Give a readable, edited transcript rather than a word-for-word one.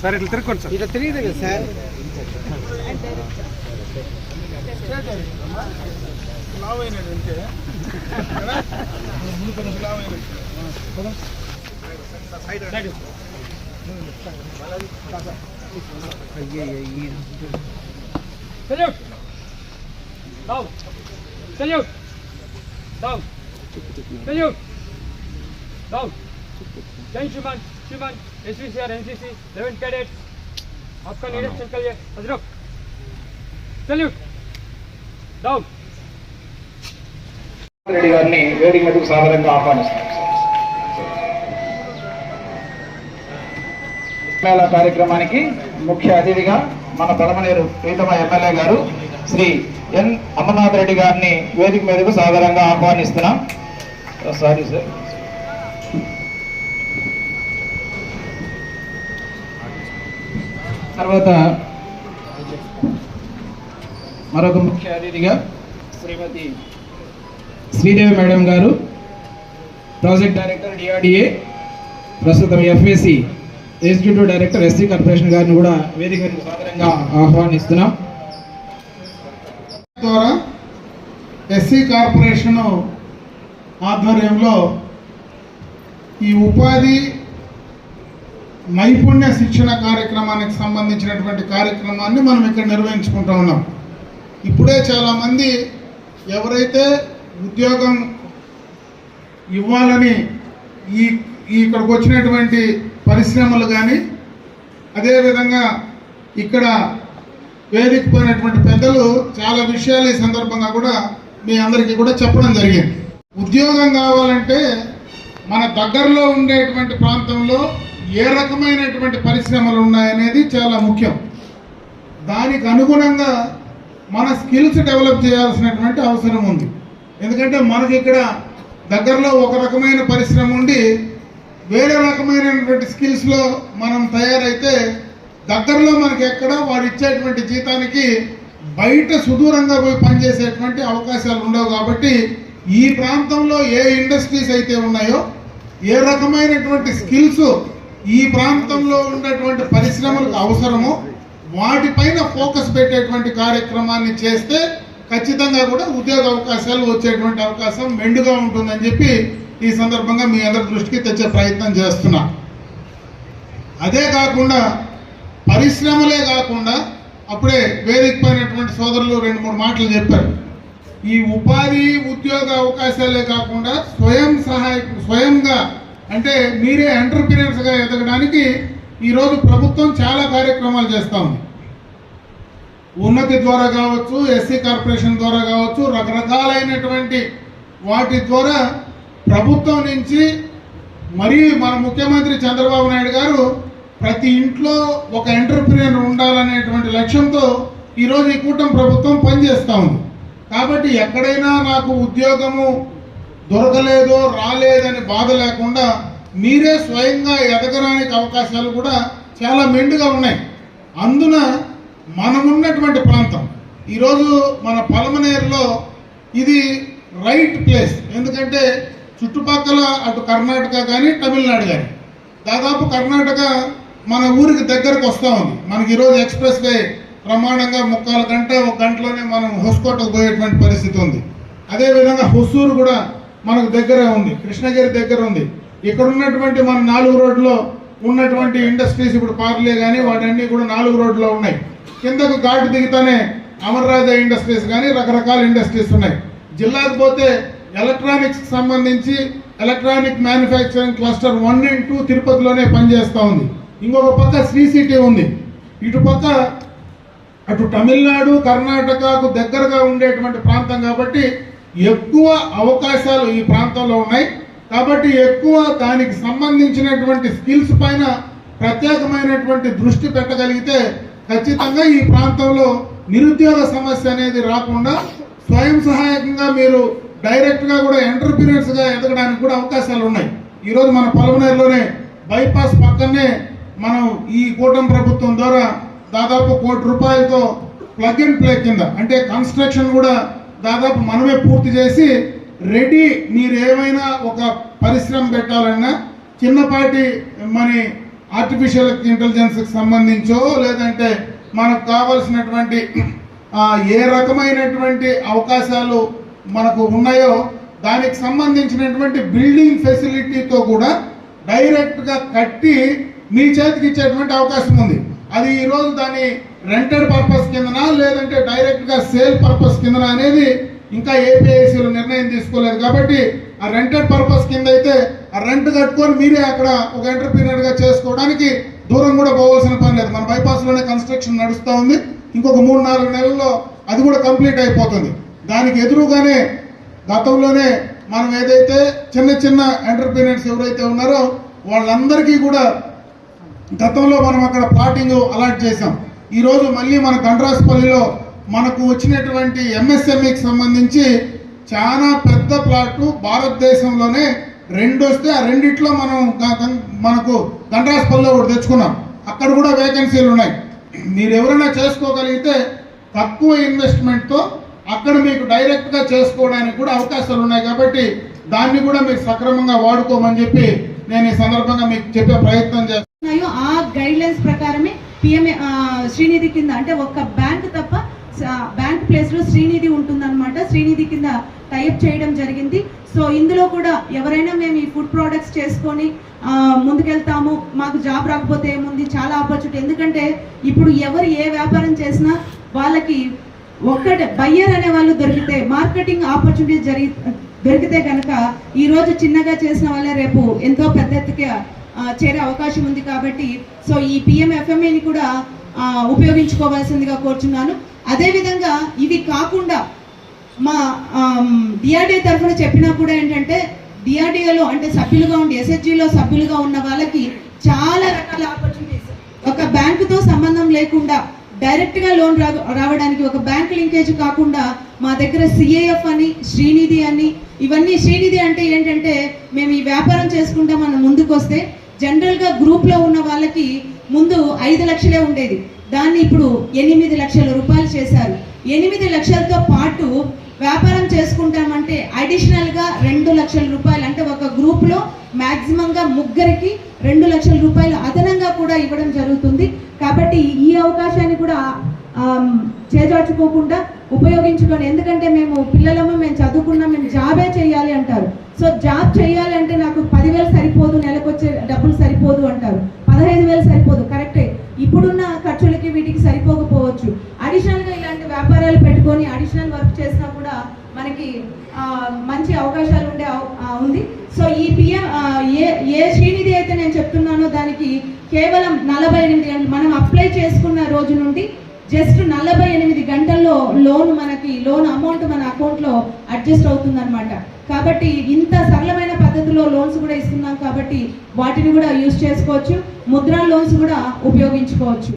Sir ఇట్లా తిరుక్కోండి sir. ఇట్లా తెలియదు కదా sir. Shuman, SVCR, NCC, 11 cadets, आपका निरीक्षण करिए. हजरत, सल्यूट, डाउन. రెడ్డి గారిని వేదిక మీదకు సాదరంగా ఆహ్వానిస్తున్నాం. మేళా కార్యక్రమానికి ముఖ్య అతిథిగా మన పలమనేరు ప్రీతమ ఎమ్మెల్యే గారు శ్రీ ఎన్ అమర్నాథ్ రెడ్డి గారిని వేదిక మీదకు సాదరంగా ఆహ్వానిస్తున్నాం. Sorry sir. తర్వాత మరొక ముఖ్య అతిథిగా శ్రీమతి శ్రీదేవి మేడం గారు, ప్రాజెక్ట్ డైరెక్టర్ డిఆర్డిఏ, ప్రస్తుతం FAC executive director SC corporation గారిని కూడా వేదిక సాదరంగా ఆహ్వానిస్తున్నాం. ద్వారా ఎస్సీ కార్పొరేషన్ ఆధ్వర్యంలో ఈ ఉపాధి నైపుణ్య శిక్షణ కార్యక్రమానికి సంబంధించినటువంటి కార్యక్రమాన్ని మనం ఇక్కడ నిర్వహించుకుంటూ ఉన్నాం. ఇప్పుడే చాలామంది ఎవరైతే ఉద్యోగం ఇవ్వాలని ఇక్కడికి వచ్చినటువంటి పరిశ్రమలు కానీ, అదేవిధంగా ఇక్కడ వేదిక పోయినటువంటి పెద్దలు చాలా విషయాలు ఈ సందర్భంగా కూడా మీ అందరికీ కూడా చెప్పడం జరిగింది. ఉద్యోగం కావాలంటే మన దగ్గరలో ఉండేటువంటి ప్రాంతంలో ఏ రకమైనటువంటి పరిశ్రమలు ఉన్నాయనేది చాలా ముఖ్యం. దానికి అనుగుణంగా మన స్కిల్స్ డెవలప్ చేయాల్సినటువంటి అవసరం ఉంది. ఎందుకంటే మనకి ఇక్కడ దగ్గరలో ఒక రకమైన పరిశ్రమ ఉండి వేరే రకమైనటువంటి స్కిల్స్లో మనం తయారైతే దగ్గరలో మనకి ఎక్కడ వాడు ఇచ్చేటువంటి జీతానికి బయట సుదూరంగా పోయి పనిచేసేటువంటి అవకాశాలు ఉండవు. కాబట్టి ఈ ప్రాంతంలో ఏ ఇండస్ట్రీస్ అయితే ఉన్నాయో, ఏ రకమైనటువంటి స్కిల్స్ ఈ ప్రాంతంలో ఉన్నటువంటి పరిశ్రమలకు అవసరమో వాటిపైన ఫోకస్ పెట్టేటువంటి కార్యక్రమాన్ని చేస్తే ఖచ్చితంగా కూడా ఉద్యోగ అవకాశాలు వచ్చేటువంటి అవకాశం మెండుగా ఉంటుందని చెప్పి ఈ సందర్భంగా మీ అందరి దృష్టికి తెచ్చే ప్రయత్నం చేస్తున్నా. అదే కాకుండా పరిశ్రమలే కాకుండా అప్పుడే వేదికపోయినటువంటి సోదరులు 2-3 మాటలు చెప్పారు. ఈ ఉపాధి ఉద్యోగ అవకాశాలే కాకుండా స్వయంగా అంటే మీరే ఎంటర్ప్రీనర్స్గా ఎదగడానికి ఈరోజు ప్రభుత్వం చాలా కార్యక్రమాలు చేస్తూ ఉంది. ఉన్నతి ద్వారా కావచ్చు, ఎస్సీ కార్పొరేషన్ ద్వారా కావచ్చు, రకరకాలైనటువంటి వాటి ద్వారా ప్రభుత్వం నుంచి మరియు మన ముఖ్యమంత్రి చంద్రబాబు నాయుడు గారు ప్రతి ఇంట్లో ఒక ఎంటర్ప్రీనర్ ఉండాలనేటువంటి లక్ష్యంతో ఈరోజు ఈ కూటమి ప్రభుత్వం పనిచేస్తూ ఉంది. కాబట్టి ఎక్కడైనా నాకు ఉద్యోగము దొరకలేదో రాలేదని బాధ లేకుండా మీరే స్వయంగా ఎదగడానికి అవకాశాలు కూడా చాలా మెండుగా ఉన్నాయి. అందున మనమున్నటువంటి ప్రాంతం ఈరోజు మన పలమనేరులో ఇది రైట్ ప్లేస్. ఎందుకంటే చుట్టుపక్కల అటు కర్ణాటక కానీ తమిళనాడు కానీ దాదాపు కర్ణాటక మన ఊరికి దగ్గరకు వస్తూ ఉంది. మనకి ఈరోజు ఎక్స్ప్రెస్ వే ప్రమాణంగా 3/4 గంట 1 గంటలోనే మనం హొస్కోటకు పోయేటువంటి పరిస్థితి ఉంది. అదేవిధంగా హొసూరు కూడా మనకు దగ్గరే ఉంది, కృష్ణగిరి దగ్గర ఉంది. ఇక్కడ ఉన్నటువంటి మన 4 రోడ్లో ఉన్నటువంటి ఇండస్ట్రీస్ ఇప్పుడు పార్లే కానీ వాటన్నీ కూడా 4 రోడ్లో ఉన్నాయి. కిందకు ఘాటు దిగుతానే అమర్రాజా ఇండస్ట్రీస్ కానీ రకరకాల ఇండస్ట్రీస్ ఉన్నాయి. జిల్లాకు పోతే ఎలక్ట్రానిక్స్ సంబంధించి ఎలక్ట్రానిక్ మ్యానుఫ్యాక్చరింగ్ క్లస్టర్ 1 and 2 తిరుపతిలోనే పనిచేస్తూ ఉంది. ఇంకొక పక్క శ్రీ సిటీ ఉంది. ఇటు పక్క అటు తమిళనాడు కర్ణాటకకు దగ్గరగా ఉండేటువంటి ప్రాంతం కాబట్టి ఎక్కువ అవకాశాలు ఈ ప్రాంతంలో ఉన్నాయి. కాబట్టి ఎక్కువ దానికి సంబంధించినటువంటి స్కిల్స్ పైన ప్రత్యేకమైనటువంటి దృష్టి పెట్టగలిగితే ఖచ్చితంగా ఈ ప్రాంతంలో నిరుద్యోగ సమస్య అనేది రాకుండా స్వయం సహాయకంగా మీరు డైరెక్ట్గా కూడా ఎంటర్ప్రీనర్స్గా ఎదగడానికి కూడా అవకాశాలు ఉన్నాయి. ఈరోజు మన పొలమనేరులోనే బైపాస్ పక్కనే మనం ఈ కూటమి ప్రభుత్వం ద్వారా దాదాపు ₹1 కోటి ప్లగ్ అండ్ ప్లే కింద, అంటే కన్స్ట్రక్షన్ కూడా దాదాపు మనమే పూర్తి చేసి రెడీ. మీరు ఏమైనా ఒక పరిశ్రమ పెట్టాలన్నా చిన్నపాటి మన ఆర్టిఫిషియల్ ఇంటెలిజెన్స్కి సంబంధించో లేదంటే మనకు కావాల్సినటువంటి ఏ రకమైనటువంటి అవకాశాలు మనకు ఉన్నాయో దానికి సంబంధించినటువంటి బిల్డింగ్ ఫెసిలిటీతో కూడా డైరెక్ట్గా కట్టి మీ చేతికి ఇచ్చేటువంటి అవకాశం ఉంది. అది ఈరోజు దాని రెంటెడ్ పర్పస్ కిందనా లేదంటే డైరెక్ట్గా సేల్ పర్పస్ కిందనా అనేది ఇంకా ఏపీఐసీలో నిర్ణయం తీసుకోలేదు. కాబట్టి ఆ రెంటెడ్ పర్పస్ కింద అయితే ఆ రెంట్ కట్టుకొని మీరే అక్కడ ఒక ఎంటర్ప్రీనర్గా చేసుకోవడానికి దూరం కూడా పోవాల్సిన పని లేదు. మన బైపాస్లోనే కన్స్ట్రక్షన్ నడుస్తూ ఉంది. ఇంకొక 3-4 నెలల్లో అది కూడా కంప్లీట్ అయిపోతుంది. దానికి ఎదురుగానే గతంలోనే మనం ఏదైతే చిన్న చిన్న ఎంటర్ప్రీనర్స్ ఎవరైతే ఉన్నారో వాళ్ళందరికీ కూడా గతంలో మనం అక్కడ ప్లాటింగ్ అలాట్ చేసాం. ఈరోజు మళ్ళీ మన గండ్రాస్పల్లిలో మనకు వచ్చినటువంటి ఎంఎస్ఎంఈకి సంబంధించి చాలా పెద్ద ప్లాటు భారతదేశంలోనే 2 వస్తే ఆ 2 మనకు గండ్రాస్పల్లిలో ఒకటి తెచ్చుకున్నాం. అక్కడ కూడా వేకెన్సీలు ఉన్నాయి. మీరు ఎవరైనా చేసుకోగలిగితే తక్కువ ఇన్వెస్ట్మెంట్తో అక్కడ మీకు డైరెక్ట్గా చేసుకోవడానికి కూడా అవకాశాలు ఉన్నాయి. కాబట్టి దాన్ని కూడా మీరు సక్రమంగా వాడుకోమని చెప్పి నేను ఈ సందర్భంగా మీకు చెప్పే ప్రయత్నం చేస్తున్నాను. ఆ గైడ్ లైన్స్ ప్రకారమే పిఎం శ్రీనిధి కింద, అంటే ఒక బ్యాంక్ తప్ప బ్యాంక్ ప్లేస్ లో శ్రీనిధి ఉంటుందన్నమాట. శ్రీనిధి కింద టైప్ చేయడం జరిగింది. సో ఇందులో కూడా ఎవరైనా మేము ఈ ఫుడ్ ప్రోడక్ట్స్ చేసుకొని ముందుకెళ్తాము, మాకు జాబ్ రాకపోతే ఏముంది, చాలా ఆపర్చునిటీ. ఎందుకంటే ఇప్పుడు ఎవరు ఏ వ్యాపారం చేసినా వాళ్ళకి ఒక్కటే బయ్యర్ అనే వాళ్ళు దొరికితే, మార్కెటింగ్ ఆపర్చునిటీ దొరికితే కనుక ఈరోజు చిన్నగా చేసిన వాళ్ళే రేపు ఎంతో పెద్ద ఎత్తుకి చేరే అవకాశం ఉంది. కాబట్టి సో ఈ పిఎంఎఫ్ఎంఏని కూడా ఉపయోగించుకోవాల్సిందిగా కోరుచున్నాను. అదేవిధంగా ఇవి కాకుండా మా డిఆర్డీఏ తరఫున చెప్పినా కూడా ఏంటంటే డిఆర్డీఏలో అంటే సభ్యులుగా ఉండి ఎస్హెచ్జిలో సభ్యులుగా ఉన్న వాళ్ళకి చాలా రకాల ఆపర్చునిటీస్, ఒక బ్యాంకుతో సంబంధం లేకుండా డైరెక్ట్గా లోన్ రావడానికి ఒక బ్యాంక్ లింకేజ్ కాకుండా మా దగ్గర సిఏఎఫ్ అని, శ్రీనిధి అని, ఇవన్నీ. శ్రీనిధి అంటే ఏంటంటే మేము ఈ వ్యాపారం చేసుకుంటా మనం ముందుకు వస్తే జనరల్గా గ్రూప్లో ఉన్న వాళ్ళకి ముందు 5 లక్షలే ఉండేది, దాన్ని ఇప్పుడు 8 లక్షల రూపాయలు చేశారు. 8 లక్షలతో పాటు వ్యాపారం చేసుకుంటామంటే అడిషనల్గా 2 లక్షల రూపాయలు, అంటే ఒక గ్రూప్లో మ్యాక్సిమంగా 3కి 2 లక్షల రూపాయలు అదనంగా కూడా ఇవ్వడం జరుగుతుంది. కాబట్టి ఈ అవకాశాన్ని కూడా చేజార్చుకోకుండా ఉపయోగించుకొని, ఎందుకంటే మేము పిల్లలము మేము చదువుకున్నాం, మేము జాబే చేయాలి అంటారు. సో జాబ్ చేయాలి అంటే నాకు 10,000 సరిపోదు, నెలకు వచ్చే డబ్బులు సరిపోదు అంటారు, 15,000 సరిపోదు. కరెక్టే, ఇప్పుడున్న ఖర్చులకి వీటికి సరిపోకపోవచ్చు. అడిషనల్గా ఇలాంటి వ్యాపారాలు పెట్టుకొని అడిషనల్ వర్క్ చేసినా కూడా మనకి మంచి అవకాశాలు ఉంది. సో ఈ పిఎం ఏ శ్రీనిధి అయితే నేను చెప్తున్నానో దానికి కేవలం 48 గంటలు, మనం అప్లై చేసుకున్న రోజు నుండి జస్ట్ 48 గంటల్లో లోన్ అమౌంట్ మన అకౌంట్లో అడ్జస్ట్ అవుతుంది అనమాట. కాబట్టి ఇంత సరళమైన పద్ధతిలో లోన్స్ కూడా ఇస్తున్నాం కాబట్టి వాటిని కూడా యూజ్ చేసుకోవచ్చు. ముద్రా లోన్స్ కూడా ఉపయోగించుకోవచ్చు.